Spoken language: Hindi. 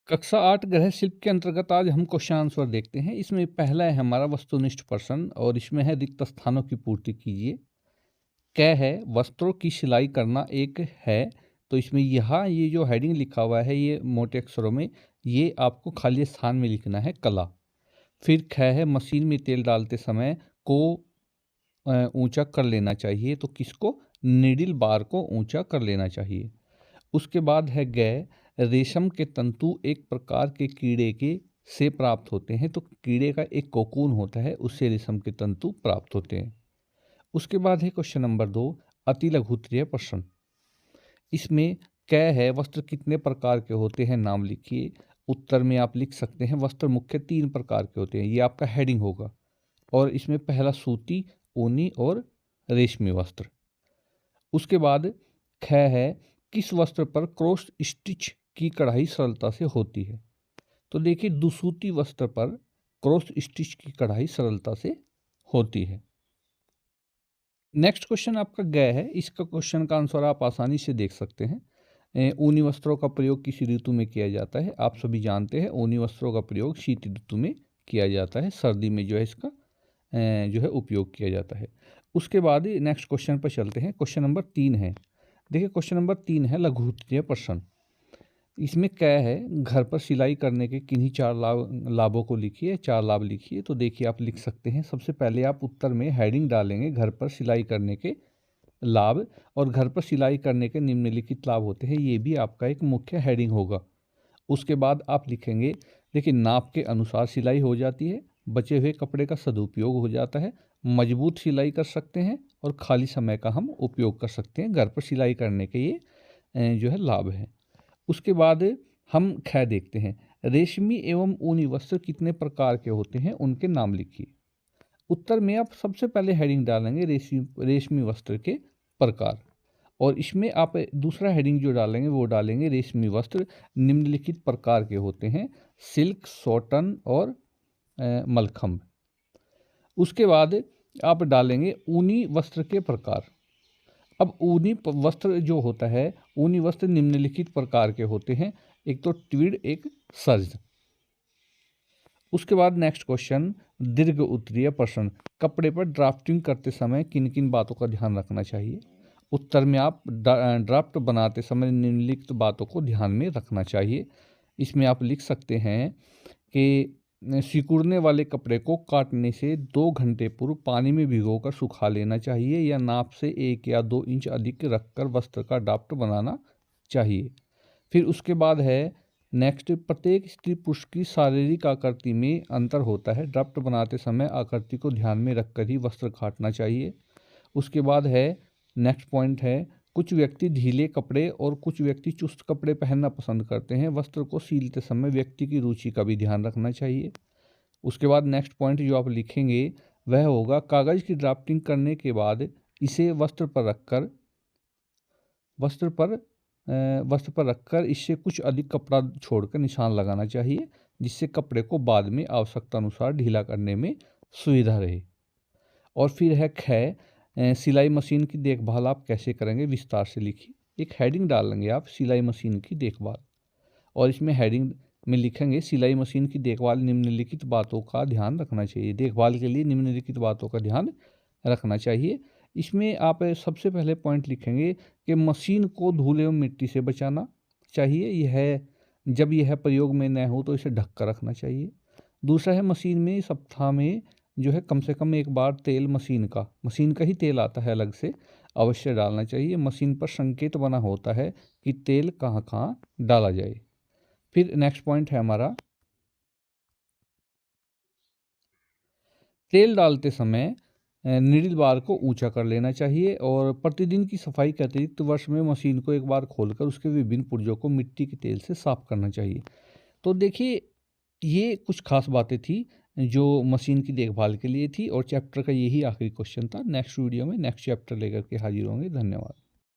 कक्षा 8 गृह शिल्प के अंतर्गत आज हम क्वेश्चन आंसर देखते हैं। इसमें पहला है हमारा वस्तुनिष्ठ प्रश्न और इसमें है रिक्त स्थानों की पूर्ति कीजिए। क है वस्त्रों की सिलाई करना एक है, तो इसमें यहाँ ये जो हेडिंग लिखा हुआ है ये मोटे अक्षरों में, ये आपको खाली स्थान में लिखना है कला। फिर ख है मशीन में तेल डालते समय को ऊंचा कर लेना चाहिए, तो किसको? नीडल बार को ऊंचा कर लेना चाहिए। उसके बाद है ग, रेशम के तंतु एक प्रकार के कीड़े के से प्राप्त होते हैं, तो कीड़े का एक कोकून होता है, उससे रेशम के तंतु प्राप्त होते हैं। उसके बाद है क्वेश्चन नंबर 2, अति लघु उत्तरीय प्रश्न। इसमें क है वस्त्र कितने प्रकार के होते हैं, नाम लिखिए। उत्तर में आप लिख सकते हैं वस्त्र मुख्य 3 प्रकार के होते हैं, ये आपका हेडिंग होगा। और इसमें पहला सूती, ऊनी और रेशमी वस्त्र। उसके बाद ख है किस वस्त्र पर क्रॉस स्टिच की कढ़ाई सरलता से होती है, तो देखिए दुसूती वस्त्र पर क्रॉस स्टिच की कढ़ाई सरलता से होती है। नेक्स्ट क्वेश्चन आपका ग है, इसका क्वेश्चन का आंसर आप आसानी से देख सकते हैं। ऊनी वस्त्रों का प्रयोग किस ऋतु में किया जाता है? आप सभी जानते हैं ऊनी वस्त्रों का प्रयोग शीत ऋतु में किया जाता है, सर्दी में जो है इसका जो है उपयोग किया जाता है। उसके बाद नेक्स्ट क्वेश्चन पर चलते हैं। क्वेश्चन नंबर 3 है, देखिए क्वेश्चन नंबर 3 है लघु उत्तरीय प्रश्न। इसमें क्या है, घर पर सिलाई करने के किन्हीं 4 लाभों को लिखिए, 4 लाभ लिखिए। तो देखिए आप लिख सकते हैं, सबसे पहले आप उत्तर में हेडिंग डालेंगे घर पर सिलाई करने के लाभ, और घर पर सिलाई करने के निम्नलिखित लाभ होते हैं, ये भी आपका एक मुख्य हेडिंग होगा। उसके बाद आप लिखेंगे, देखिए नाप के अनुसार सिलाई हो जाती है, बचे हुए कपड़े का सदुपयोग हो जाता है, मजबूत सिलाई कर सकते हैं और खाली समय का हम उपयोग कर सकते हैं। घर पर सिलाई करने के ये जो है लाभ है। उसके बाद हम ख देखते हैं, रेशमी एवं ऊनी वस्त्र कितने प्रकार के होते हैं, उनके नाम लिखिए। उत्तर में आप सबसे पहले हेडिंग डालेंगे रेशमी वस्त्र के प्रकार, और इसमें आप दूसरा हेडिंग जो डालेंगे वो डालेंगे रेशमी वस्त्र निम्नलिखित प्रकार के होते हैं, सिल्क, सॉटन और मलखम्ब। उसके बाद आप डालेंगे ऊनी वस्त्र के प्रकार। अब ऊनी वस्त्र जो होता है, ऊनी वस्त्र निम्नलिखित प्रकार के होते हैं, एक तो ट्वीड, एक सर्ज। उसके बाद नेक्स्ट क्वेश्चन, दीर्घ उत्तरीय प्रश्न। कपड़े पर ड्राफ्टिंग करते समय किन किन बातों का ध्यान रखना चाहिए? उत्तर में आप ड्राफ्ट बनाते समय निम्नलिखित बातों को ध्यान में रखना चाहिए। इसमें आप लिख सकते हैं कि सिकुड़ने वाले कपड़े को काटने से 2 घंटे पूर्व पानी में भिगोकर सुखा लेना चाहिए, या नाप से 1 या 2 इंच अधिक रखकर वस्त्र का ड्राफ्ट बनाना चाहिए। फिर उसके बाद है नेक्स्ट, प्रत्येक स्त्री पुरुष की शारीरिक आकृति में अंतर होता है, ड्राफ्ट बनाते समय आकृति को ध्यान में रखकर ही वस्त्र काटना चाहिए। उसके बाद है नेक्स्ट पॉइंट है, कुछ व्यक्ति ढीले कपड़े और कुछ व्यक्ति चुस्त कपड़े पहनना पसंद करते हैं, वस्त्र को सीलते समय व्यक्ति की रुचि का भी ध्यान रखना चाहिए। उसके बाद नेक्स्ट पॉइंट जो आप लिखेंगे वह होगा, कागज़ की ड्राफ्टिंग करने के बाद इसे वस्त्र पर रखकर इससे कुछ अधिक कपड़ा छोड़कर निशान लगाना चाहिए, जिससे कपड़े को बाद में आवश्यकता अनुसार ढीला करने में सुविधा रहे। और फिर है ख, सिलाई मशीन की देखभाल आप कैसे करेंगे, विस्तार से लिखिए। एक हेडिंग डालेंगे आप, सिलाई मशीन की देखभाल, और इसमें हेडिंग में लिखेंगे सिलाई मशीन की देखभाल निम्नलिखित बातों का ध्यान रखना चाहिए। देखभाल के लिए निम्नलिखित बातों का ध्यान रखना चाहिए। इसमें आप सबसे पहले पॉइंट लिखेंगे कि मशीन को धूल एवं मिट्टी से बचाना चाहिए, जब यह प्रयोग में न हो तो इसे ढक कर रखना चाहिए। दूसरा है, मशीन में सप्ताह में जो है कम से कम एक बार तेल मशीन का ही तेल आता है अलग से, अवश्य डालना चाहिए। मशीन पर संकेत बना होता है कि तेल कहाँ कहाँ डाला जाए। फिर नेक्स्ट पॉइंट है हमारा, तेल डालते समय नीडल बार को ऊंचा कर लेना चाहिए, और प्रतिदिन की सफाई के अतिरिक्त वर्ष में मशीन को एक बार खोलकर उसके विभिन्न पुर्जों को मिट्टी के तेल से साफ करना चाहिए। तो देखिए ये कुछ खास बातें थी जो मशीन की देखभाल के लिए थी, और चैप्टर का यही आखिरी क्वेश्चन था। नेक्स्ट वीडियो में नेक्स्ट चैप्टर लेकर के हाजिर होंगे। धन्यवाद।